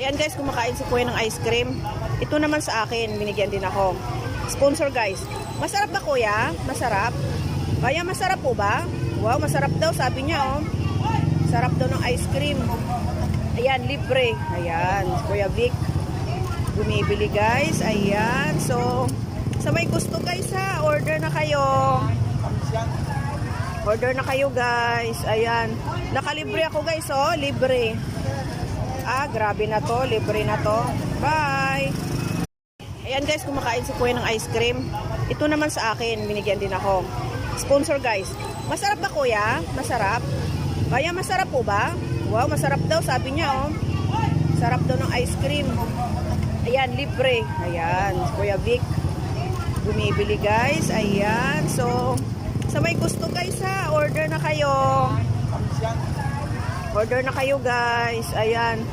Ayan guys, kumakain si Kuya ng ice cream. Ito naman sa akin, binigyan din ako. Sponsor guys. Masarap ba Kuya? Masarap? Kaya masarap po ba? Wow, masarap daw sabi niya oh. Sarap daw ng ice cream. Ayan, libre. Ayan, Kuya Vic. Bumibili guys. Ayan, so sa may gusto guys ha, order na kayo. Order na kayo guys. Ayan, nakalibre ako guys oh, libre. Ah, grabe na to, libre na to. Bye! Ayan guys, kumakain si Kuya ng ice cream. Ito naman sa akin, binigyan din ako. Sponsor guys. Masarap ba Kuya? Masarap? Kaya masarap po ba? Wow, masarap daw sabi niya oh. Sarap daw ng ice cream. Ayan, libre. Ayan, Kuya Vic. Bumibili guys. Ayan, so sa may gusto guys ha, order na kayo. Order na kayo guys. Ayan.